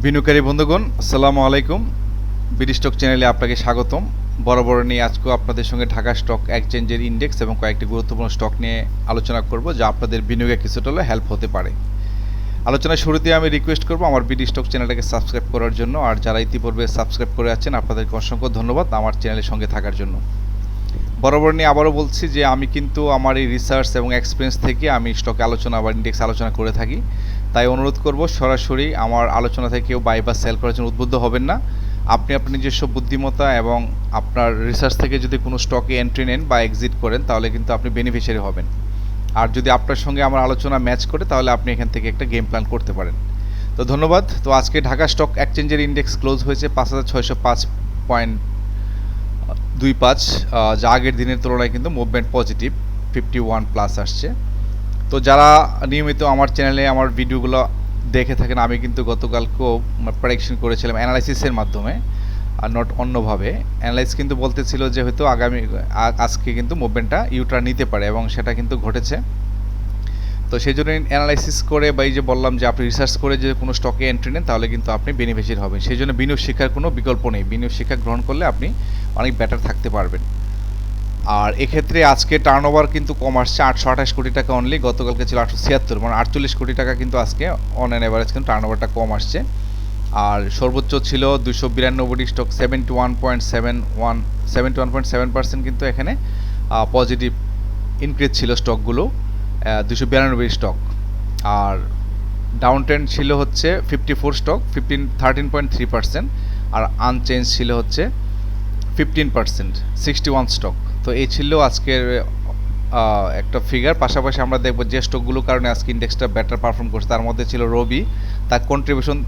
বিনিয়োগকারী বন্ধুগণ, আসসালামু আলাইকুম। বিডি স্টক চ্যানেলে আপনাকে স্বাগতম। বরাবর নিয়ে আজকেও আপনাদের সঙ্গে ঢাকা স্টক এক্সচেঞ্জের ইন্ডেক্স এবং কয়েকটি গুরুত্বপূর্ণ স্টক নিয়ে আলোচনা করব, যা আপনাদের বিনিয়োগে কিছুটা হলেও হেল্প হতে পারে। আলোচনার শুরুতে আমি রিকোয়েস্ট করব আমার বিডি স্টক চ্যানেলটাকে সাবস্ক্রাইব করার জন্য, আর যারা ইতিপূর্বে সাবস্ক্রাইব করে আছেন আপনাদেরকে অসংখ্য ধন্যবাদ আমার চ্যানেলের সঙ্গে থাকার জন্য। বরাবর নিয়ে আবারও বলছি যে আমি কিন্তু আমার এই রিসার্চ এবং এক্সপিরিয়েন্স থেকে আমি স্টকে আলোচনা বা ইন্ডেক্স আলোচনা করে থাকি। তাই অনুরোধ করব সরাসরি আমার আলোচনা থেকে কেউ বাই বা সেল করার জন্য উদ্বুদ্ধ হবেন না। আপনি আপনার নিজস্ব বুদ্ধিমত্তা এবং আপনার রিসার্চ থেকে যদি কোনো স্টকে এন্ট্রি নেন বা এক্সিট করেন, তাহলে কিন্তু আপনি বেনিফিশিয়ারি হবেন। আর যদি আপনার সঙ্গে আমার আলোচনা ম্যাচ করে, তাহলে আপনি এখান থেকে একটা গেম প্ল্যান করতে পারেন। তো ধন্যবাদ। তো আজকে ঢাকা স্টক এক্সচেঞ্জের ইন্ডেক্স ক্লোজ হয়েছে ৫,৬০৫.25, যা আগের দিনের তুলনায় কিন্তু মুভমেন্ট পজিটিভ 51 প্লাস আসছে। তো যারা নিয়মিত আমার চ্যানেলে আমার ভিডিওগুলো দেখে থাকেন, আমি কিন্তু গতকালকেও প্রেডিকশন করেছিলাম অ্যানালাইসিসের মাধ্যমে, আর নট অন্যভাবে। অ্যানালাইস কিন্তু বলতেছিল যে হয়তো আজকে কিন্তু মুভমেন্টটা ইউটার্ন নিতে পারে, এবং সেটা কিন্তু ঘটেছে। তো সেই জন্য অ্যানালাইসিস করে বা এই যে বললাম যে আপনি রিসার্চ করে যে কোনো স্টকে এন্ট্রি নেন, তাহলে কিন্তু আপনি বেনিফিশিয়ারি হবেন। সেই জন্য বিনিয়োগ শিক্ষার কোনো বিকল্প নেই। বিনিয়োগ শিক্ষা গ্রহণ করলে আপনি অনেক বেটার থাকতে পারবেন। আর এক্ষেত্রে আজকে টার্নওভার কিন্তু কম আসছে, 828 কোটি টাকা অনলি। গতকালকে ছিল 876, মানে 48 কোটি টাকা কিন্তু আজকে অন অ্যান অ্যাভারেজ কিন্তু টার্নওভারটা কম আসছে। আর সর্বোচ্চ ছিল 292 স্টক, 71.7% কিন্তু এখানে পজিটিভ ইনক্রিজ ছিল স্টকগুলো, 292 স্টক। আর ডাউন ট্রেন্ড ছিল হচ্ছে 54 স্টক, 13.3%। আর আনচেঞ্জ ছিল হচ্ছে 15%, 61 স্টক। তো এই ছিল আজকের একটা ফিগার। পাশাপাশি আমরা দেখব যে স্টকগুলোর কারণে আজকে ইন্ডেক্সটা বেটার পারফর্ম করছে, তার মধ্যে ছিল রবি, তার কন্ট্রিবিউশন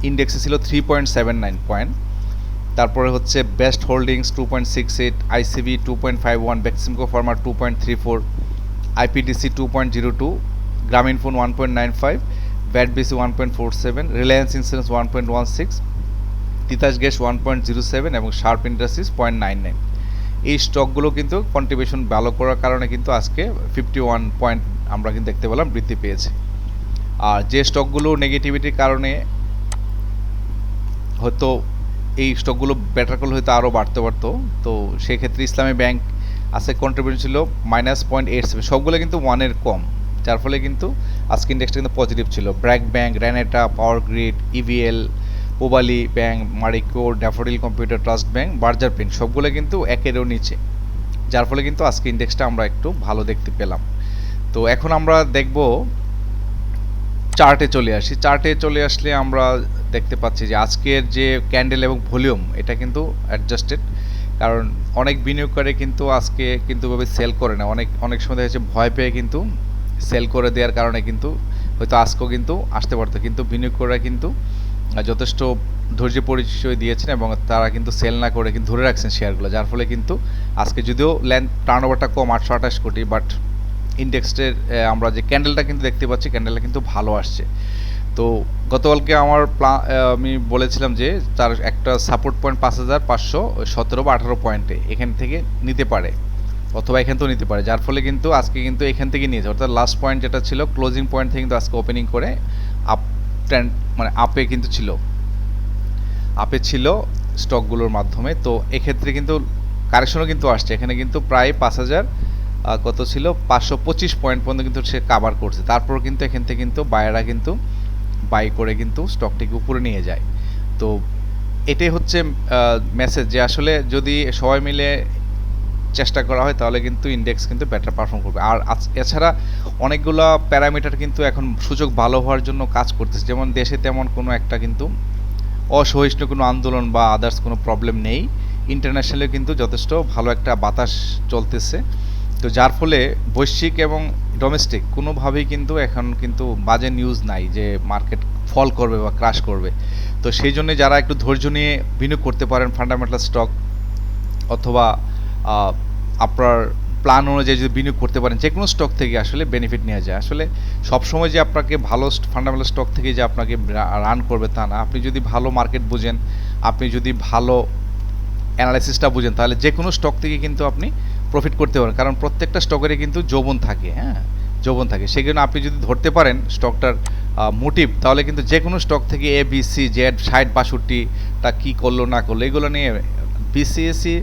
ইন্ডেক্সে ছিল 3.79 পয়েন্ট। তারপরে হচ্ছে best holdings 2.68, ICB 2.51, Beximco Pharma 2.34, IPDC 2.02, গ্রামীণ phone 1.95, ব্যাটবিসি 1.47, Reliance insurance 1.16, Titas gas 1.07 এবং শার্প ইন্ডাস্ট্রিজ 0.99। এই স্টকগুলো কিন্তু কন্ট্রিবিউশন ভালো করার কারণে কিন্তু আজকে 51 পয়েন্ট আমরা কিন্তু দেখতে পেলাম বৃদ্ধি পেয়েছে। আর যে স্টকগুলো নেগেটিভিটির কারণে হয়তো এই স্টকগুলো বেটার করলে হয়তো আরও বাড়তে পারতো, তো সেক্ষেত্রে ইসলামী ব্যাংক আজকে কন্ট্রিবিউশন ছিল -0.87, সবগুলো কিন্তু 1-এর কম, যার ফলে কিন্তু আজকে ইন্ডেক্সটা কিন্তু পজিটিভ ছিল। BRAC bank, Renata, power grid, EVL, Pubali bank, Marico, Daffodil computer trust bank, Berger paint সবগুলো কিন্তু একেরও নিচে, যার ফলে কিন্তু আজকে ইন্ডেক্সটা আমরা একটু ভালো দেখতে পেলাম। তো এখন আমরা দেখব চার্টে চলে আসি। চার্টে চলে আসলে আমরা দেখতে পাচ্ছি যে আজকের যে ক্যান্ডেল এবং ভলিউম, এটা কিন্তু অ্যাডজাস্টেড। কারণ অনেক বিনিয়োগকারী কিন্তু আজকে কিন্তু ভাবে সেল করে না, অনেক সময় দেখা যাচ্ছে ভয় পেয়ে কিন্তু সেল করে দেওয়ার কারণে কিন্তু হয়তো আজকেও কিন্তু আসতে পারতো, কিন্তু বিনিয়োগকারীরা কিন্তু যথেষ্ট ধৈর্য পরিচয় দিয়েছেন এবং তারা কিন্তু সেল না করে কিন্তু ধরে রাখছেন শেয়ারগুলো, যার ফলে কিন্তু আজকে যদিও টার্নওভারটা কম 828 কোটি, বাট ইন্ডেক্সের আমরা যে ক্যান্ডেলটা কিন্তু দেখতে পাচ্ছি, ক্যান্ডেলটা কিন্তু ভালো আসছে। তো গতকালকে আমি বলেছিলাম যে তার একটা সাপোর্ট পয়েন্ট 5,517 বা 18 পয়েন্টে এখান থেকে নিতে পারে, অথবা এখান থেকেও নিতে পারে, যার ফলে কিন্তু আজকে কিন্তু এখান থেকে নিয়েছে, অর্থাৎ লাস্ট পয়েন্ট যেটা ছিল ক্লোজিং পয়েন্ট থেকে কিন্তু আজকে ওপেনিং করে আপ ট্রেন্ড, মানে আপে ছিল স্টকগুলোর মাধ্যমে। তো এক্ষেত্রে কিন্তু কারেকশনও কিন্তু আসছে, এখানে কিন্তু প্রায় 5,000 কত ছিল 525 পয়েন্ট পর্যন্ত কিন্তু সে কাভার করছে। তারপর কিন্তু এখান থেকে কিন্তু বায়াররা কিন্তু বাই করে কিন্তু স্টকটিকে উপরে নিয়ে যায়। তো এটাই হচ্ছে মেসেজ যে আসলে যদি সবাই মিলে চেষ্টা করা হয়, তাহলে কিন্তু ইন্ডেক্স কিন্তু বেটার পারফর্ম করবে। আর এছাড়া অনেকগুলো প্যারামিটার কিন্তু এখন সুযোগ ভালো হওয়ার জন্য কাজ করতেছে, যেমন দেশে তেমন কোনো একটা কিন্তু অসহিষ্ণু কোনো আন্দোলন বা আদার্স কোনো প্রবলেম নেই। ইন্টারন্যাশনালি কিন্তু যথেষ্ট ভালো একটা বাতাস চলতেছে। তো যার ফলে বৈশ্বিক এবং ডোমেস্টিক কোনোভাবেই কিন্তু এখন কিন্তু বাজে নিউজ নাই যে মার্কেট ফল করবে বা ক্রাশ করবে। তো সেই জন্য যারা একটু ধৈর্য নিয়ে বিনিয়োগ করতে পারেন ফান্ডামেন্টাল স্টক, অথবা আপনার প্ল্যান অনুযায়ী যদি বিনিয়োগ করতে পারেন, যে কোনো স্টক থেকে আসলে বেনিফিট নেওয়া যায়। আসলে সবসময় যে আপনাকে ভালো ফান্ডামেন্টাল স্টক থেকে যে আপনাকে রান করবে তা না। আপনি যদি ভালো মার্কেট বুঝেন, আপনি যদি ভালো অ্যানালাইসিসটা বুঝেন, তাহলে যে কোনো স্টক থেকে কিন্তু আপনি প্রফিট করতে পারেন। কারণ প্রত্যেকটা স্টকেরই কিন্তু যৌবন থাকে, যৌবন থাকে। সেজন্য আপনি যদি ধরতে পারেন স্টকটার মোটিভ, তাহলে কিন্তু যে কোনো স্টক থেকে এ বি সি জেড 60-62টা কী করলো না করলো এগুলো নিয়ে বিসিএসই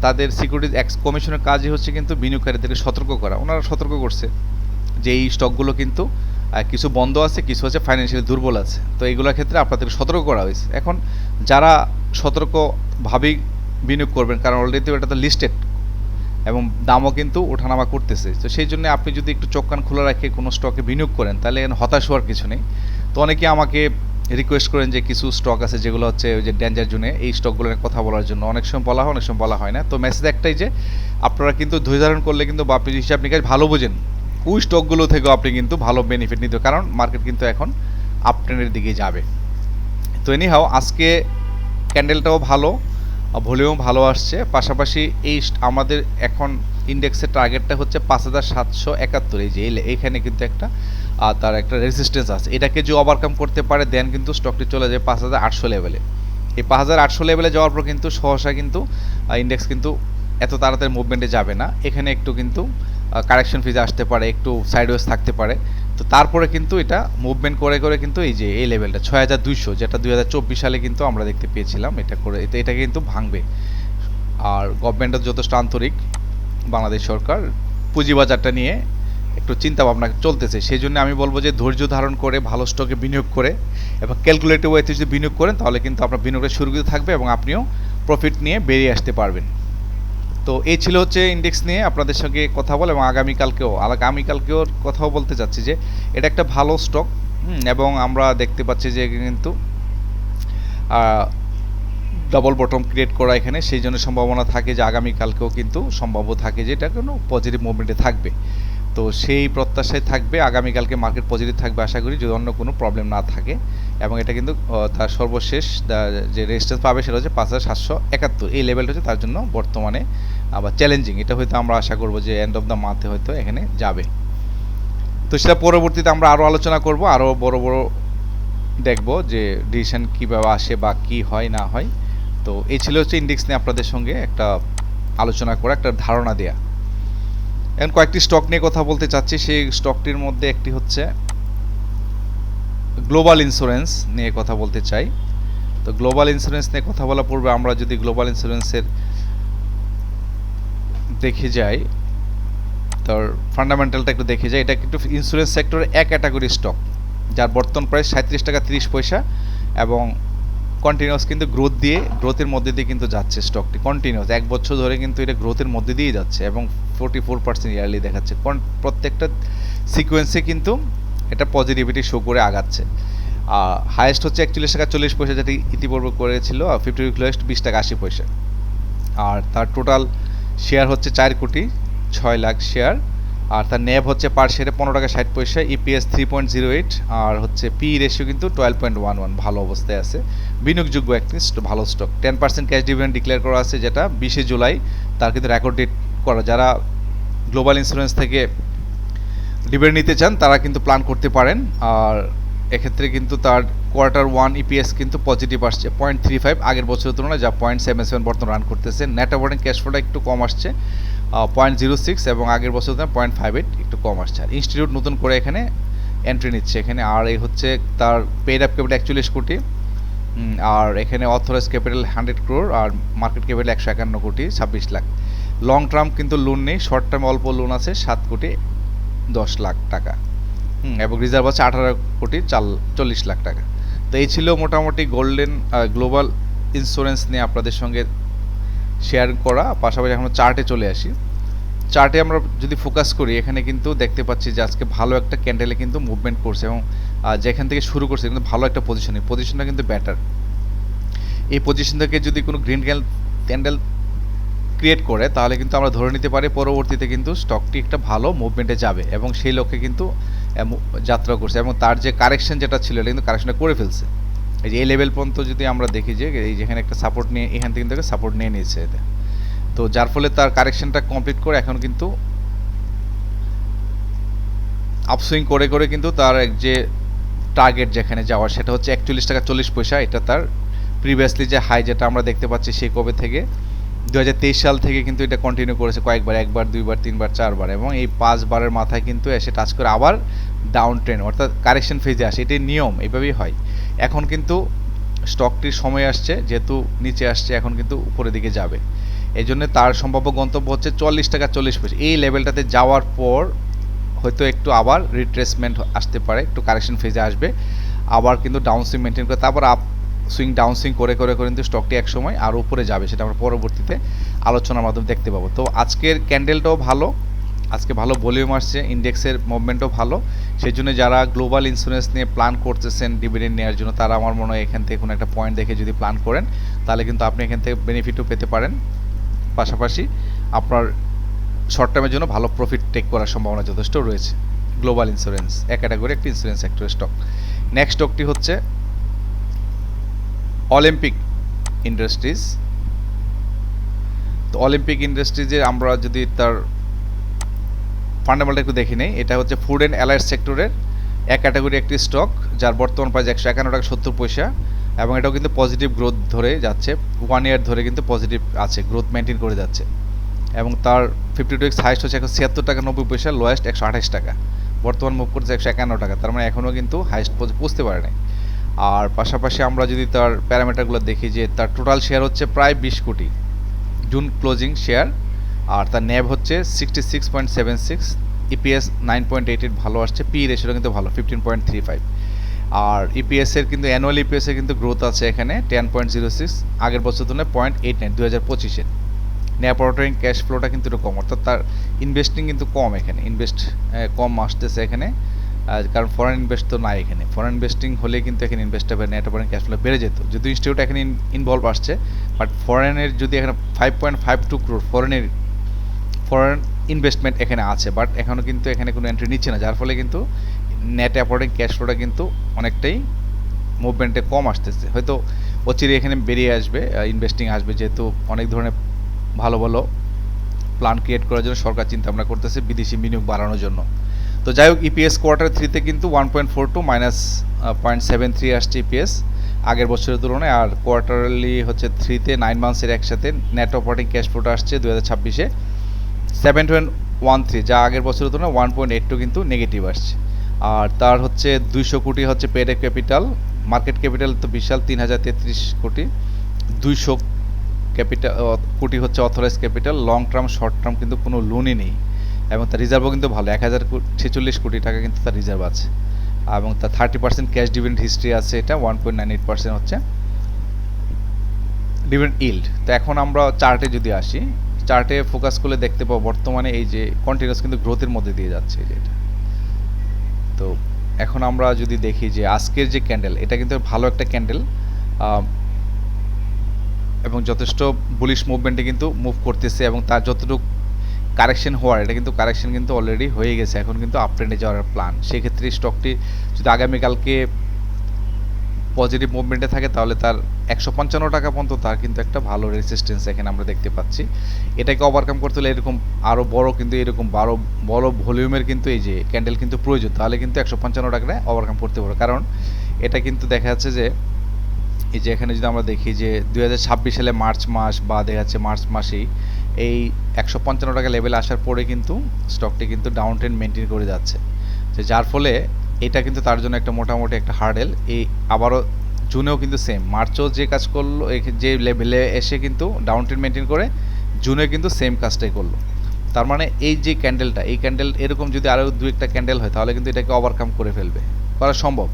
তাদের সিকিউরিটিজ এক্স কমিশনের কাজই হচ্ছে কিন্তু বিনিয়োগকারীদেরকে সতর্ক করা। ওনারা সতর্ক করছে যে এই স্টকগুলো কিন্তু কিছু বন্ধ আছে, কিছু হচ্ছে ফাইন্যান্সিয়ালি দুর্বল আছে, তো এইগুলোর ক্ষেত্রে আপনাদের সতর্ক করা হয়েছে। এখন যারা সতর্কভাবেই বিনিয়োগ করবেন, কারণ অলরেডি এটা তো লিস্টেড এবং দামও কিন্তু ওঠানামা করতেছে, তো সেই জন্য আপনি যদি একটু চোখ কান খোলা রাখে কোনো স্টকে বিনিয়োগ করেন তাহলে হতাশ হওয়ার কিছু নেই। তো অনেকে আমাকে রিকোয়েস্ট করেন যে কিছু স্টক আছে যেগুলো হচ্ছে ওই যে ডেঞ্জার জোনে, এই স্টকগুলোর কথা বলার জন্য অনেক সময় বলা হয়, অনেক সময় বলা হয় না। তো মেসেজ একটাই যে আপনারা কিন্তু ধৈর্য ধারণ করলে কিন্তু বা আপনি হিসাব নিকাশ ভালো বোঝেন, ওই স্টকগুলো থেকেও আপনি কিন্তু ভালো বেনিফিট নিতে, কারণ মার্কেট কিন্তু এখন আপট্রেন্ডের দিকে যাবে। তো এনিহাও আজকে ক্যান্ডেলটাও ভালো, ভলিউম ভালো আসছে, পাশাপাশি এই আমাদের এখন ইন্ডেক্সের টার্গেটটা হচ্ছে 5771, এই যে এইখানে কিন্তু একটা তার একটা রেজিস্ট্যান্স আছে, এটাকে যে ওভারকাম করতে পারে দেন কিন্তু স্টকটি চলে যায় 5800 লেভেলে। এই 5800 লেভেলে যাওয়ার পর কিন্তু সহসা কিন্তু ইন্ডেক্স কিন্তু এত তাড়াতাড়ি মুভমেন্টে যাবে না, এখানে একটু কিন্তু কারেকশন ফিজ আসতে পারে, একটু সাইডওয়েজ থাকতে পারে, তো তারপরে কিন্তু এটা মুভমেন্ট করে করে কিন্তু এই যে এই লেভেলটা 6200, যেটা 2024 সালে কিন্তু আমরা দেখতে পেয়েছিলাম, এটা করে এটা কিন্তু ভাঙবে। আর গভর্নমেন্টের যথেষ্ট আন্তরিক, বাংলাদেশ সরকার পুঁজিবাজারটা নিয়ে একটু চিন্তা ভাবনা চলতেছে, সেই জন্য আমি বলবো যে ধৈর্য ধারণ করে ভালো স্টকে বিনিয়োগ করে এবং ক্যালকুলেটিভ ওয়েতে যদি বিনিয়োগ করেন তাহলে কিন্তু আপনার বিনিয়োগের সুরক্ষিত থাকবে এবং আপনিও প্রফিট নিয়ে বেরিয়ে আসতে পারবেন। তো এই ছিল হচ্ছে ইন্ডেক্স নিয়ে আপনাদের সঙ্গে কথা বলে, এবং আগামীকালকেও কথাও বলতে চাচ্ছি যে এটা একটা ভালো স্টক, এবং আমরা দেখতে পাচ্ছি যে কিন্তু ডাবল বটম ক্রিয়েট করা এখানে, সেই জন্য সম্ভাবনা থাকে যে আগামীকালকেও কিন্তু সম্ভাব্য থাকে যে এটা কোনো পজিটিভ মুভমেন্টে থাকবে। তো সেই প্রত্যাশায় থাকবে আগামীকালকে মার্কেট পজিটিভ থাকবে আশা করি, যদি অন্য কোনো প্রবলেম না থাকে, এবং এটা কিন্তু তার সর্বশেষ যে রেজিস্ট্যান্স পাবে সেটা হচ্ছে 5771, এই লেভেলটা হচ্ছে তার জন্য বর্তমানে আবার চ্যালেঞ্জিং, এটা হয়তো আমরা আশা করবো যে এন্ড অফ দ্য মান্থে হয়তো এখানে যাবে। তো সেটা পরবর্তীতে আমরা আরও আলোচনা করব, আরও বড় বড় দেখব যে ডিসিশন কীভাবে আসে বা কী হয় না হয়। তো এই ছিল হচ্ছে ইন্ডেক্স নিয়ে আপনাদের সঙ্গে একটা আলোচনা করা, একটা ধারণা দেয়া। এখন কয়েকটি স্টক নিয়ে কথা বলতে চাচ্ছি, সেই স্টকটির মধ্যে একটি হচ্ছে গ্লোবাল ইন্স্যুরেন্স নিয়ে কথা বলতে চাই। তো গ্লোবাল ইন্স্যুরেন্স নিয়ে কথা বলার পূর্বে আমরা যদি গ্লোবাল ইন্স্যুরেন্সের দেখে যাই, তার ফান্ডামেন্টালটা একটু দেখে যাই, এটা কিন্তু ইন্স্যুরেন্স সেক্টরের এক ক্যাটাগরি স্টক, যার বর্তমান প্রাইস 37 টাকা 30 পয়সা, এবং কন্টিনিউয়াস কিন্তু গ্রোথের মধ্যে দিয়ে কিন্তু যাচ্ছে স্টকটি, কন্টিনিউয়াস 1 বছর ধরে কিন্তু এটা গ্রোথের মধ্যে দিয়েই যাচ্ছে, এবং 44% ইয়ারলি দেখাচ্ছে, প্রত্যেকটা সিকোয়েন্সে কিন্তু এটা পজিটিভিটি শো করে আগাচ্ছে। হায়েস্ট হচ্ছে 41 টাকা 40 পয়সা, যেটি ইতিপূর্বে করেছিল 50 উইক লোয়েস্ট 20 টাকা 80 পয়সা। আর তার টোটাল শেয়ার হচ্ছে 4,06,00,000 শেয়ার, আর তার ন্যাব হচ্ছে পার শেয়ারে 15 টাকা 60 পয়সা, ইপিএস 3.08, আর হচ্ছে পি রেশিও কিন্তু 12.11, ভালো অবস্থায় আছে, বিনিয়োগযোগ্য একটি ভালো স্টক। 10% ক্যাশ ডিভিডেন্ড ডিক্লেয়ার করা আছে, যেটা 20 জুলাই তার কিন্তু রেকর্ড ডেট করা। যারা গ্লোবাল ইন্স্যুরেন্স থেকে ডিভিডেন্ড নিতে চান তারা কিন্তু প্ল্যান করতে পারেন। আর এক্ষেত্রে কিন্তু তার Q1 ইপিএস কিন্তু পজিটিভ আসছে 0.35 আগের বছরের তুলনায়, যা 0.77 বর্তমান রান করতেছে। নেট অপারেটিং ক্যাশ ফ্লোটা একটু কম আসছে 0.06, এবং আগের বছর 0.58 একটু কম আসছে। আর ইনস্টিটিউট নতুন করে এখানে এন্ট্রি নিচ্ছে এখানে, আর এই হচ্ছে তার পেড আপ ক্যাপিটাল 41 কোটি, আর এখানে অথরাইজ ক্যাপিটাল 100 crore, আর মার্কেট ক্যাপিটাল 151 কোটি 26 লাখ। লং টার্ম কিন্তু লোন নেই, শর্ট টার্ম অল্প লোন আছে 7 কোটি 10 লাখ টাকা, এবং রিজার্ভ আছে 18 কোটি 40 লাখ টাকা। তো এই ছিল মোটামুটি গ্লোবাল ইন্স্যুরেন্স নিয়ে আপনাদের সঙ্গে শেয়ার করা। পাশাপাশি আমরা চার্টে চলে আসি। চার্টে আমরা যদি ফোকাস করি, এখানে কিন্তু দেখতে পাচ্ছি যে আজকে ভালো একটা ক্যান্ডেলে কিন্তু মুভমেন্ট করছে, এবং যেখান থেকে শুরু করছে কিন্তু ভালো একটা পজিশনটা কিন্তু ব্যাটার। এই পজিশন থেকে যদি কোনো গ্রিন ক্যান্ডেল ক্রিয়েট করে তাহলে কিন্তু আমরা ধরে নিতে পারি পরবর্তীতে কিন্তু স্টকটি একটা ভালো মুভমেন্টে যাবে, এবং সেই লক্ষ্যে কিন্তু যাত্রা করছে, এবং তার যে কারেকশন যেটা ছিল এটা কিন্তু কারেকশনটা করে ফেলছে। এই যে এই লেভেল পর্যন্ত যদি আমরা দেখি যে এই যেখানে একটা সাপোর্ট নিয়ে এখান থেকে কিন্তু সাপোর্ট নিয়ে নিয়েছে এতে, তো যার ফলে তার কারেকশনটা কমপ্লিট করে এখন কিন্তু আপসুইং করে করে কিন্তু তার যে টার্গেট যেখানে যাওয়ার সেটা হচ্ছে 41 টাকা 40 পয়সা, এটা তার প্রিভিয়াসলি যে হাই যেটা আমরা দেখতে পাচ্ছি সেই কবে থেকে 2023 সাল থেকে কিন্তু এটা কন্টিনিউ করেছে কয়েকবার, একবার, দুইবার, তিনবার, চারবার, এবং এই 5 বারের মাথায় কিন্তু এসে টাচ করে আবার ডাউন ট্রেন্ড অর্থাৎ কারেকশন ফেজে আসে। এটাই নিয়ম, এভাবেই হয়। এখন কিন্তু স্টকটির সময় আসছে, যেহেতু নিচে আসছে এখন কিন্তু উপরের দিকে যাবে। এই জন্য তার সম্ভাব্য গন্তব্য হচ্ছে 40 টাকা 40 পয়সা। এই লেভেলটাতে যাওয়ার পর হয়তো একটু আবার রিট্রেসমেন্ট আসতে পারে, একটু কারেকশন ফেজে আসবে, আবার কিন্তু ডাউন সুইং মেনটেন করে তারপর আপ সুইং ডাউন সুইং করে করে করে কিন্তু স্টকটি এক সময় আর উপরে যাবে, সেটা আমরা পরবর্তীতে আলোচনার মাধ্যমে দেখতে পাবো। তো আজকের ক্যান্ডেলটাও ভালো, আজকে ভালো ভলিউম আসছে, ইন্ডেক্সের মুভমেন্টও ভালো। সেই জন্য যারা গ্লোবাল ইন্স্যুরেন্স নিয়ে প্ল্যান করতেছেন ডিভিডেন্ড নেওয়ার জন্য, তারা আমার মনে হয় এখান থেকে কোনো একটা পয়েন্ট দেখে যদি প্ল্যান করেন, তাহলে কিন্তু আপনি এখান থেকে বেনিফিটও পেতে পারেন। পাশাপাশি আপনার শর্ট টার্মের জন্য ভালো প্রফিট টেক করার সম্ভাবনা যথেষ্ট রয়েছে। গ্লোবাল ইন্স্যুরেন্স এক ক্যাটাগরি, একটি ইন্স্যুরেন্স সেক্টরের স্টক। নেক্সট স্টকটি হচ্ছে অলিম্পিক ইন্ডাস্ট্রিজ। তো অলিম্পিক ইন্ডাস্ট্রিজের আমরা যদি তার ফান্ডামেন্টাল একটু দেখে নেই, এটা হচ্ছে ফুড অ্যান্ড অ্যালাইড সেক্টরের এক ক্যাটাগরি একটি স্টক, যার বর্তমান প্রাইস 151 টাকা 70 পয়সা, এবং এটাও কিন্তু পজিটিভ গ্রোথ ধরে যাচ্ছে, 1 ইয়ার ধরে কিন্তু পজিটিভ আছে, গ্রোথ মেনটেন করে যাচ্ছে। এবং তার 52 উইক্স হাইস্ট হচ্ছে 176 টাকা 90 পয়সা, লোয়েস্ট 128 টাকা, বর্তমান মুভ করছে 151 টাকা, তার মানে এখনও কিন্তু হাইস্ট পৌঁছতে পারে নাই। আর পাশাপাশি আমরা যদি তার প্যারামিটারগুলো দেখি, যে তার টোটাল শেয়ার হচ্ছে প্রায় 20 কোটি জুন ক্লোজিং শেয়ার, আর তার ন্যাব হচ্ছে 66.76, ইপিএস 9.88 ভালো আসছে, পি রেশিও কিন্তু ভালো 15.35, আর ইপিএসের কিন্তু অ্যানুয়াল ইপিএসের কিন্তু গ্রোথ আছে এখানে 10.06, আগের বছর তুলনায় 0.89 2025-এর। ন্যাপ অপারেটিং ক্যাশ ফ্লোটা কিন্তু একটু কম, অর্থাৎ তার ইনভেস্টিং কিন্তু কম, এখানে ইনভেস্ট কম আসতেছে এখানে, কারণ ফরেন ইনভেস্ট তো নাই এখানে। ফরেন ইনভেস্টিং হলে কিন্তু এখানে ইনভেস্ট হবে, নেট অপারেটিং ক্যাশ ফ্লো বেড়ে যেত, যদিও ইনস্টিটিউট এখানে ইনভলভ আসছে, বাট ফরেনের যদি এখানে 5.52 crore ফরেন ইনভেস্টমেন্ট এখানে আছে, বাট এখনও কিন্তু এখানে কোনো এন্ট্রি নিচ্ছে না, যার ফলে কিন্তু নেট অপারেটিং ক্যাশ ফ্লোটা কিন্তু অনেকটাই মুভমেন্টে কম আসতেছে। হয়তো অচিরে এখানে বেরিয়ে আসবে, ইনভেস্টিং আসবে, যেহেতু অনেক ধরনের ভালো ভালো প্ল্যান ক্রিয়েট করার জন্য সরকার চিন্তা ভাবনা করতেছে বিদেশি বিনিয়োগ বাড়ানোর জন্য। তো যাই হোক, ইপিএস কোয়ার্টার 3-তে কিন্তু 1.42 মাইনাস 0.73 আসছে ইপিএস আগের বছরের তুলনায়, আর কোয়ার্টারলি হচ্ছে 3-তে 9 মান্থসের একসাথে নেট অপারেটিং ক্যাশ ফ্লোটা আসছে 2026-এ 7.13, যা আগের বছরের তুলনায় 1.82 কিন্তু নেগেটিভ আসছে। আর তার হচ্ছে 200 কোটি হচ্ছে পেড ক্যাপিটাল, মার্কেট ক্যাপিটাল তো বিশাল 3033 কোটি, 200 ক্যাপিটাল কোটি হচ্ছে authorize capital, long term short term কিন্তু কোনো লোনই নেই, এবং তার রিজার্ভও কিন্তু ভালো, 1046 কোটি টাকা কিন্তু তার রিজার্ভ আছে, এবং তার 30% ক্যাশ ডিভিডেন্ড হিস্ট্রি আছে, এটা 1.98% হচ্ছে ডিভিডেন্ড ইল্ড। তো এখন আমরা চার্টে যদি আসি, চার্টে ফোকাস করলে দেখতে পাবো বর্তমানে এই যে কন্টিনিউয়াস কিন্তু গ্রোথের মধ্যে দিয়ে যাচ্ছে এই যে এটা। তো এখন আমরা যদি দেখি যে আজকের যে ক্যান্ডেল, এটা কিন্তু ভালো একটা ক্যান্ডেল, এবং যথেষ্ট বুলিশ মুভমেন্টে কিন্তু মুভ করতেছে, এবং তার যতটুকু কারেকশন হওয়ার, এটা কিন্তু কারেকশন কিন্তু অলরেডি হয়ে গেছে, এখন কিন্তু আপ ট্রেন্ডে যাওয়ার প্ল্যান। সেক্ষেত্রে স্টকটি যদি আগামীকালকে পজিটিভ মুভমেন্টে থাকে, তাহলে তার 155 টাকা পর্যন্ত তার কিন্তু একটা ভালো রেসিস্টেন্স এখানে আমরা দেখতে পাচ্ছি। এটাকে ওভারকাম করতে হলে এরকম আরও বড় কিন্তু এরকম বড় ভলিউমের কিন্তু এই যে ক্যান্ডেল কিন্তু প্রয়োজন, তাহলে কিন্তু 155 টাকাটা ওভারকাম করতে পারবে। কারণ এটা কিন্তু দেখা যাচ্ছে যে এই যে এখানে যদি আমরা দেখি যে 2026 সালে মার্চ মাস বা দেখা যাচ্ছে মার্চ মাসেই এই 155 টাকা লেভেল আসার পরে কিন্তু স্টকটি কিন্তু ডাউন ট্রেন্ড মেনটেন করে যাচ্ছে, যার ফলে এটা কিন্তু তার জন্য একটা মোটামুটি একটা হার্ডেল। এই আবারও জুনেও কিন্তু সেম, মার্চও যে কাজ করলো, যে লেভেলে এসে কিন্তু ডাউন ট্রেন্ড মেনটেন করে জুনে কিন্তু সেম কাজটাই করলো। তার মানে এই যে ক্যান্ডেলটা, এই ক্যান্ডেল এরকম যদি আরও দু একটা ক্যান্ডেল হয়, তাহলে কিন্তু এটাকে ওভারকাম করে ফেলবে, করা সম্ভব,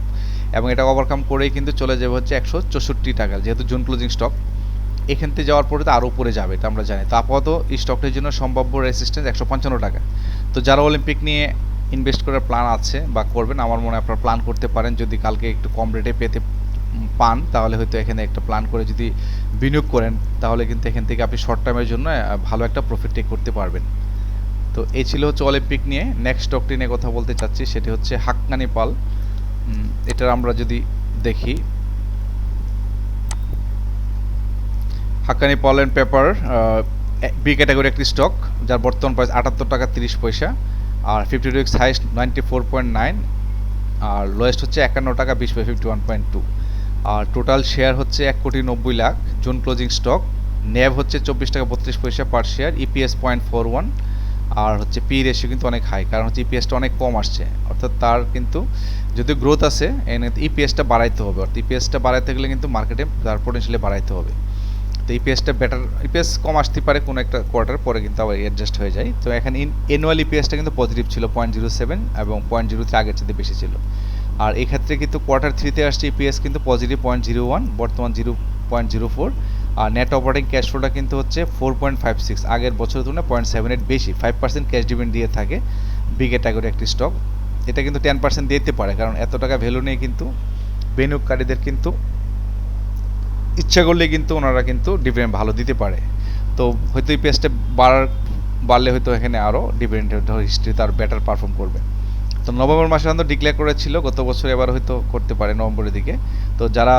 এবং এটা ওভারকাম করেই কিন্তু চলে যাবে হচ্ছে 164 টাকা, যেহেতু জুন ক্লোজিং স্টক, এখান থেকে যাওয়ার পরে তো আরও উপরে যাবে, এটা আমরা জানি। তো আপাতত এই স্টকটির জন্য সম্ভাব্য রেসিস্ট্যান্স 155 টাকা। তো যারা অলিম্পিক নিয়ে ইনভেস্ট করার প্ল্যান আছে বা করবেন, আমার মনে হয় আপনারা প্ল্যান করতে পারেন, যদি কালকে একটু কম রেটে পেতে পান, তাহলে হয়তো এখানে একটা প্ল্যান করে যদি বিনিয়োগ করেন, তাহলে কিন্তু এখান থেকে আপনি শর্ট টার্মের জন্য ভালো একটা প্রফিট টেক করতে পারবেন। তো এই ছিল হচ্ছে অলিম্পিক নিয়ে। নেক্সট স্টকটি নিয়ে কথা বলতে চাচ্ছি, সেটি হচ্ছে হাক্কানি পাল। এটার আমরা যদি দেখি, হাক্কানি পাল অ্যান্ড পেপার বি ক্যাটাগরি একটি স্টক, যার বর্তমান প্রাইস 78 টাকা 30 পয়সা, আর 52 উইক্স হাইস্ট 94.9, আর লোয়েস্ট হচ্ছে 51 টাকা 20 পয়সা 51.2, আর টোটাল শেয়ার হচ্ছে 1,90,00,000 জুন ক্লোজিং স্টক, ন্যাব হচ্ছে 24 টাকা 32 পয়সা পার শেয়ার, ইপিএস 0.41, আর হচ্ছে পি রেশিও কিন্তু অনেক হাই, কারণ হচ্ছে ইপিএসটা অনেক কম আসছে, অর্থাৎ তার কিন্তু যদি গ্রোথ আছে ইপিএসটা বাড়াইতে হবে, অর্থাৎ ইপিএসটা বাড়াইতে গেলে কিন্তু মার্কেটে তার পোটেনশিয়ালি বাড়াইতে হবে। তো ইপিএসটা বেটার, ইপিএস কম আসতে পারে কোনো একটা কোয়ার্টার পরে, কিন্তু আবার অ্যাডজাস্ট হয়ে যায়। তো এখানে অ্যানুয়াল ইপিএসটা কিন্তু পজিটিভ ছিল 0.07 এবং 0.03 আগের চেয়ে বেশি ছিল। আর এই ক্ষেত্রে কিন্তু কোয়ার্টার 3-তে আসছে ইপিএস কিন্তু পজিটিভ 0.01, বর্তমান 0.04। আর নেট অপারেটিং ক্যাশ ফ্লোটা কিন্তু হচ্ছে 4.56, আগের বছরের তুলনায় 0.78 বেশি। 5% ক্যাশ ডিভিডেন্ড দিয়ে থাকে বিগ ক্যাটাগরি একটি স্টক। এটা কিন্তু 10% দিতে পারে, কারণ এত টাকা ভ্যালু নেই, কিন্তু বিনিয়োগকারীদের কিন্তু ইচ্ছা করলে কিন্তু ওনারা কিন্তু ডিভিডেন্ড ভালো দিতে পারে। তো হয়তো ইপিএসটা বাড়লে হয়তো এখানে আরও ডিভিডেন্ডের হিস্ট্রি তার বেটার পারফর্ম করবে। তো নভেম্বর মাসে কিন্তু ডিক্লেয়ার করেছিল গত বছর, এবার হয়তো করতে পারে নভেম্বরের দিকে। তো যারা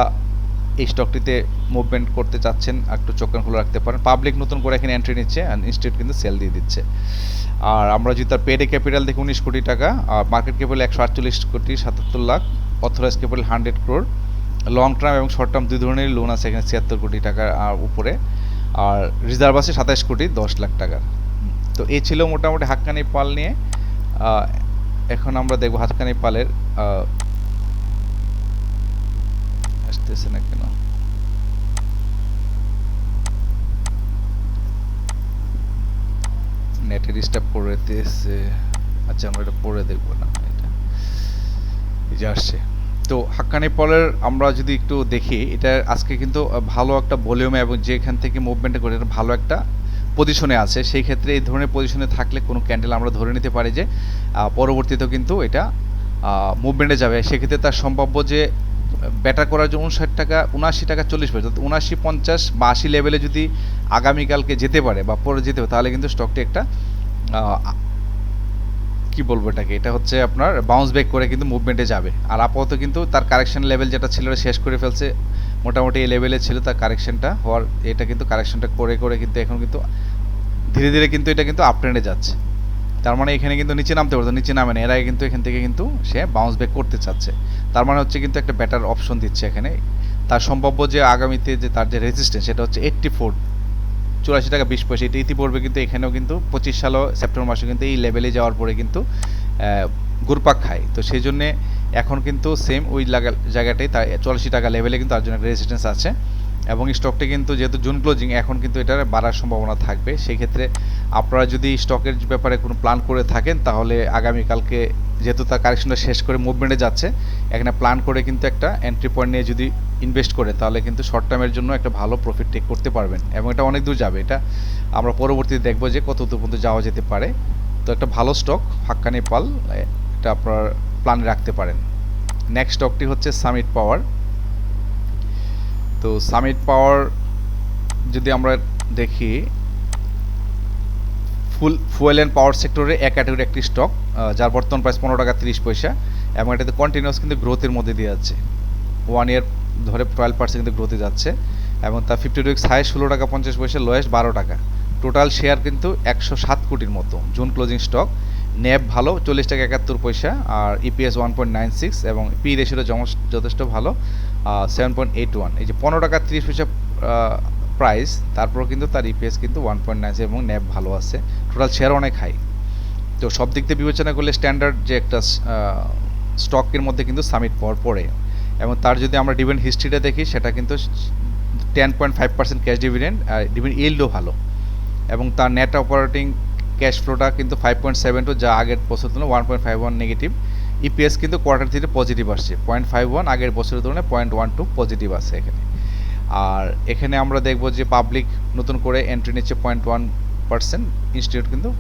এই স্টকটিতে মুভমেন্ট করতে চাচ্ছেন একটু চোখ কান খোলা রাখতে পারেন। পাবলিক নতুন করে এখানে এন্ট্রি নিচ্ছে, অ্যান্ড ইনস্টিটিউট কিন্তু সেল দিয়ে দিচ্ছে। আর আমরা যদি তার পেডে ক্যাপিটাল দেখি 19 কোটি টাকা, আর মার্কেট ক্যাপিটাল 148 কোটি 77 lakh, authorize capital 100 crore। Long term এবং শর্ট টার্ম দুই ধরনের লোন আছে এখানে 76 কোটি টাকার উপরে, আর রিজার্ভ আছে 27 কোটি 10 লাখ টাকার। তো এই ছিল মোটামুটি হাক্কানি পাল নিয়ে। এখন আমরা দেখব হাক্কানি পালের আসতেছে না কেন, নেটে ডিস্টার্ব করেতেছে। আচ্ছা আমরা এটা পরে দেখবো না, এটা এই যে আসছে। তো হাক্কানি পলের আমরা যদি একটু দেখি, এটা আজকে কিন্তু ভালো একটা ভলিউমে এবং যেখান থেকে মুভমেন্ট করে এটা ভালো একটা পজিশনে আছে। সেই ক্ষেত্রে এই ধরনের পজিশনে থাকলে কোনো ক্যান্ডেল আমরা ধরে নিতে পারি যে পরবর্তীতেও কিন্তু এটা মুভমেন্টে যাবে। সেক্ষেত্রে তার সম্ভাব্য যে বেটার করার জন্য 79 টাকা 40 পয়সা, 79, 50 বা 80 লেভেলে যদি আগামীকালকে যেতে পারে বা পরে যেতে পারে, তাহলে কিন্তু স্টকটি একটা কি বলবো এটাকে, এটা হচ্ছে আপনার বাউন্স ব্যাক করে কিন্তু মুভমেন্টে যাবে। আর আপাতত কিন্তু তার কারেকশন লেভেল যেটা ছিল শেষ করে ফেলছে, মোটামুটি এই লেভেলে ছিল তার কারেকশনটা হওয়ার, এটা কিন্তু কারেকশনটা করে করে কিন্তু এখন কিন্তু ধীরে ধীরে কিন্তু এটা কিন্তু আপ ট্রেন্ডে যাচ্ছে। তার মানে এখানে কিন্তু নিচে নামতে পারতো, নিচে নামে না, এর আগে কিন্তু এখান থেকে কিন্তু সে বাউন্স ব্যাক করতে চাচ্ছে। তার মানে হচ্ছে কিন্তু একটা বেটার অপশন দিচ্ছে এখানে। তার সম্ভাব্য যে আগামীতে যে তার যে রেজিস্ট্যান্স সেটা হচ্ছে 84 টাকা 20 পয়সা, এটা ইতিপূর্বে কিন্তু এখানেও কিন্তু 25 সাল সেপ্টেম্বর মাসে কিন্তু এই লেভেলে যাওয়ার পরে কিন্তু ঘুরপাক খায়। তো সেই জন্যে এখন কিন্তু সেম ওই জায়গাটাই তার 84 টাকা লেভেলে কিন্তু তার জন্য একটা রেজিস্ট্যান্স আছে। এবং স্টকটি কিন্তু যেহেতু জুন ক্লোজিং, এখন কিন্তু এটার বাড়ার সম্ভাবনা থাকবে। সেই ক্ষেত্রে আপনারা যদি স্টকের ব্যাপারে কোনো প্ল্যান করে থাকেন, তাহলে আগামীকালকে যেহেতু তার কারেকশনটা শেষ করে মুভমেন্টে যাচ্ছে, এখানে প্ল্যান করে কিন্তু একটা এন্ট্রি পয়েন্ট নিয়ে যদি ইনভেস্ট করে, তাহলে কিন্তু শর্ট টার্মের জন্য একটা ভালো প্রফিট টেক করতে পারবেন এবং এটা অনেক দূর যাবে। এটা আমরা পরবর্তীতে দেখবো যে কত দূর পর্যন্ত যাওয়া যেতে পারে। তো একটা ভালো স্টক হাক্কানি পাল, এটা আপনার প্ল্যানে রাখতে পারেন। নেক্সট স্টকটি হচ্ছে সামিট পাওয়ার। তো সামিট পাওয়ার যদি আমরা দেখি, ফুয়েল অ্যান্ড পাওয়ার সেক্টরে এক ক্যাটাগরি একটি স্টক, যার বর্তমান প্রাইস 15 টাকা 30 পয়সা, এবং এটাতে কন্টিনিউয়াস কিন্তু গ্রোথের মধ্যে দিয়ে যাচ্ছে। 1 ইয়ার ধরে 12% কিন্তু গ্রোথে যাচ্ছে, এবং তার 52 উইকস হাই 16 টাকা 50 পয়সা, লোয়েস্ট 12 টাকা। টোটাল শেয়ার কিন্তু 107 কোটির মতো, জুন ক্লোজিং স্টক। ন্যাব ভালো 40 টাকা 71 পয়সা, আর ইপিএস 1.96 এবং পি রেশিওটা যথেষ্ট ভালো 7.81। এই যে 15 টাকা 30 পয়সা প্রাইস, তারপরও কিন্তু তার ইপিএস কিন্তু 1.9 এবং ন্যাব ভালো আছে, টোটাল শেয়ার অনেক হাই। তো সব দিক থেকে বিবেচনা করলে স্ট্যান্ডার্ড যে একটা স্টকের মধ্যে কিন্তু সামিট পাওয়ার পড়ে। এবং তার যদি আমরা ডিভিডেন্ড হিস্ট্রিটা দেখি, সেটা কিন্তু 10.5% ক্যাশ ডিভিডেন্ড, আর ডিভিডেন্ড ইল্ডও ভালো। এবং তার নেট অপারেটিং ক্যাশ ফ্লোটা কিন্তু 5.72, যা আগের বছর তুলনায় 1.51 নেগেটিভ। ইপিএস কিন্তু কোয়ার্টার থেকে পজিটিভ আসছে 0.51, আগের বছরের তুলনায় 0.12 পজিটিভ আছে এখানে। আর এখানে আমরা দেখব যে পাবলিক নতুন করে এন্ট্রি নিচ্ছে 0.1%, ইনস্টিটিউট কিন্তু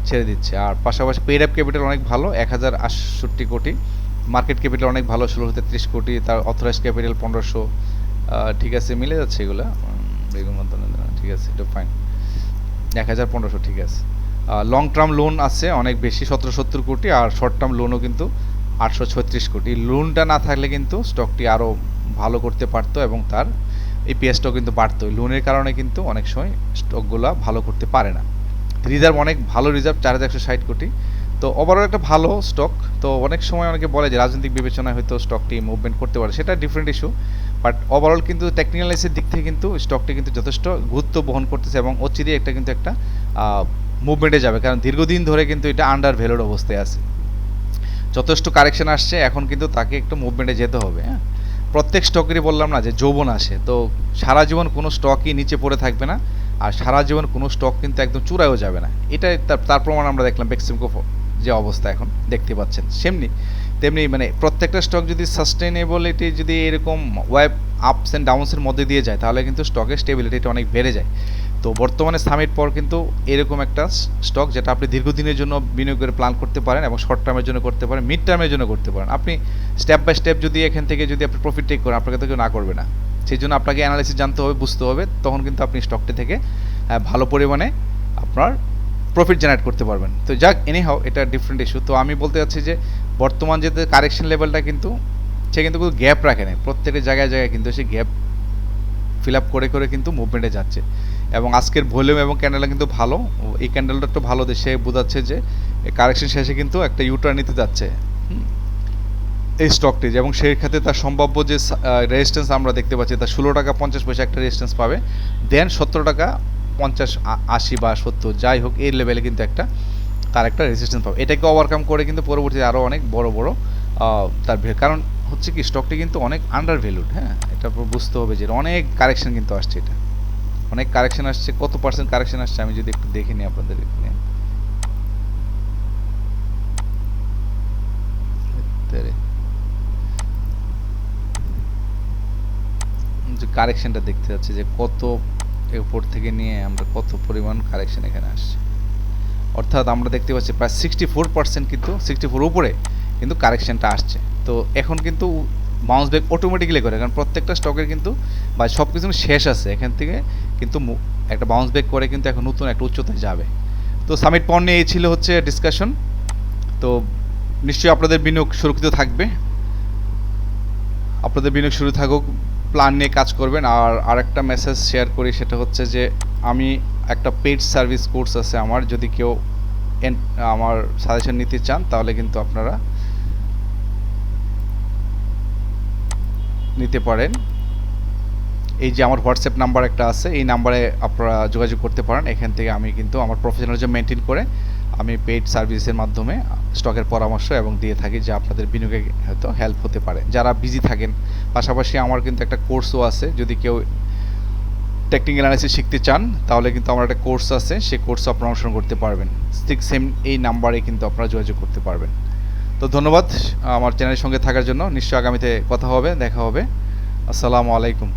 ছেড়ে দিচ্ছে। আর পাশাপাশি পেড অ্যাপ ক্যাপিটাল অনেক ভালো 1068 কোটি, মার্কেট ক্যাপিটাল অনেক ভালো 1633 কোটি, তার অথরাইজ ক্যাপিটাল 1500। ঠিক আছে, মিলে যাচ্ছে এগুলো, ঠিক আছে, এটা ফাইন, 1500 ঠিক আছে। লং টার্ম লোন আছে অনেক বেশি 1770 কোটি, আর শর্ট টার্ম লোনও কিন্তু 836 কোটি। লোনটা না থাকলে কিন্তু স্টকটি আরও ভালো করতে পারতো এবং তার ইপিএসটাও কিন্তু বাড়তো। লোনের কারণে কিন্তু অনেক সময় স্টকগুলো ভালো করতে পারে না। রিজার্ভ অনেক ভালো, রিজার্ভ 4160 কোটি। তো ওভারঅল একটা ভালো স্টক। তো অনেক সময় অনেকে বলে যে রাজনৈতিক বিবেচনায় হয়তো স্টকটি মুভমেন্ট করতে পারে, সেটা ডিফারেন্ট ইস্যু। বাট ওভারঅল কিন্তু টেকনিক্যাল অ্যানালাইসিসের দিক থেকে কিন্তু স্টকটি কিন্তু যথেষ্ট গুরুত্ব বহন করতেছে এবং অচিরেই একটা মুভমেন্টে যাবে, কারণ দীর্ঘদিন ধরে কিন্তু এটা আন্ডার ভ্যালুড অবস্থায় আছে। যথেষ্ট কারেকশন আসছে, এখন কিন্তু তাকে একটু মুভমেন্টে যেতে হবে। হ্যাঁ, প্রত্যেক স্টকেরই বললাম না যে যৌবন আসে, তো সারা জীবন কোনো স্টকই নিচে পড়ে থাকবে না, আর সারা জীবন কোনো স্টক কিন্তু একদম চূড়ায়ও যাবে না। এটাই তার প্রমাণ আমরা দেখলাম বেক্সিমকো যে অবস্থা এখন দেখতে পাচ্ছেন। তেমনি মানে প্রত্যেকটা স্টক যদি সাস্টেনেবিলিটি যদি এরকম ওয়েব আপস অ্যান্ড ডাউনসের মধ্যে দিয়ে যায়, তাহলে কিন্তু স্টকের স্টেবিলিটিটা অনেক বেড়ে যায়। তো বর্তমানে সামিট পর কিন্তু এরকম একটা স্টক যেটা আপনি দীর্ঘদিনের জন্য বিনিয়োগ করে প্ল্যান করতে পারেন এবং শর্ট টার্মের জন্য করতে পারেন, মিড টার্মের জন্য করতে পারেন। আপনি স্টেপ বাই স্টেপ যদি এখান থেকে যদি আপনি প্রফিট টেক করেন, আপনাকে তো কেউ না করবে না। সেই জন্য আপনাকে অ্যানালাইসিস জানতে হবে, বুঝতে হবে, তখন কিন্তু আপনি স্টকটি থেকে ভালো পরিমাণে আপনার প্রফিট জেনারেট করতে পারবেন। তো যাক, এনিহাও এটা ডিফারেন্ট ইস্যু। তো আমি বলতে চাচ্ছি যে বর্তমান যে কারেকশন লেভেলটা কিন্তু সে কিন্তু কোনো গ্যাপ রাখে না, প্রত্যেকটা জায়গায় কিন্তু সে গ্যাপ ফিল আপ করে কিন্তু মুভমেন্টে যাচ্ছে। এবং আজকের ভলিউম এবং ক্যান্ডেলটা কিন্তু ভালো, এই ক্যান্ডেলটা একটু ভালো দেশে বোঝাচ্ছে যে কারেকশন শেষে কিন্তু একটা ইউটার্ন নিতে যাচ্ছে এই স্টকটি, এবং সেই ক্ষেত্রে তার সম্ভাব্য যে রেজিস্ট্যান্স আমরা দেখতে পাচ্ছি, তার 16 টাকা 50 পয়সা একটা রেজিস্ট্যান্স পাবে, দেন 17 টাকা 50, 80 বা 70 যাই হোক এই লেভেলে কিন্তু তার একটা রেজিস্ট্যান্স পাবে। এটাকে ওভারকাম করে কিন্তু পরবর্তীতে আরও অনেক বড় তার কারণ হচ্ছে কি স্টকটি কিন্তু অনেক আন্ডার ভ্যালুড। হ্যাঁ, এটা বুঝতে হবে যে অনেক কারেকশন কিন্তু আসছে, এটা অনেক কারেকশন আসছে। কত পার্সেন্ট কারেকশন আসছে আমি যদি একটু দেখে নিই আপনাদের এখানে, যে কারেকশনটা দেখতে যাচ্ছে যে কত উপর থেকে নিয়ে আমরা কত পরিমাণ কারেকশন এখানে আসছে। অর্থাৎ আমরা দেখতে পাচ্ছি প্রায় 64% কিন্তু 64 উপরে কিন্তু কারেকশনটা আসছে। তো এখন কিন্তু বাউন্স ব্যাক অটোমেটিক্যালি করে, কারণ প্রত্যেকটা স্টকের কিন্তু বা সব কিছু শেষ আছে, এখান থেকে কিন্তু একটা বাউন্স ব্যাক করে কিন্তু এখন নতুন একটা উচ্চতায় যাবে। তো সামিট পণ্যে এই ছিল হচ্ছে ডিসকাশন। তো নিশ্চয়ই আপনাদের বিনিয়োগ সুরক্ষিত থাকবে, আপনাদের বিনিয়োগ শুরু থাকুক, প্ল্যান নিয়ে কাজ করবেন। আর আরেকটা মেসেজ শেয়ার করি, সেটা হচ্ছে যে আমি একটা পেইড সার্ভিস কোর্স আছে আমার, যদি কেউ আমার সাজেশন নিতে চান তাহলে কিন্তু আপনারা নিতে পারেন। এই যে আমার হোয়াটসঅ্যাপ নাম্বার একটা আছে, এই নাম্বারে আপনারা যোগাযোগ করতে পারেন। এখান থেকে আমি কিন্তু আমার প্রফেশনালিজম মেনটেন করে আমি পেইড সার্ভিসের মাধ্যমে স্টকের পরামর্শ এবং দিয়ে থাকি, যা আপনাদের বিনিয়োগে হয়তো হেল্প হতে পারে যারা বিজি থাকেন। পাশাপাশি আমার কিন্তু একটা কোর্সও আছে, যদি কেউ টেকনিক্যাল অ্যানালাইসিস শিখতে চান তাহলে কিন্তু আমার একটা কোর্স আছে, সেই কোর্সও আপনারা অনুসরণ করতে পারবেন। ঠিক সেম এই নাম্বারে কিন্তু আপনারা যোগাযোগ করতে পারবেন। তো ধন্যবাদ আমার চ্যানেলের সঙ্গে থাকার জন্য। নিশ্চয়ই আগামীতে কথা হবে, দেখা হবে। আসসালামু আলাইকুম।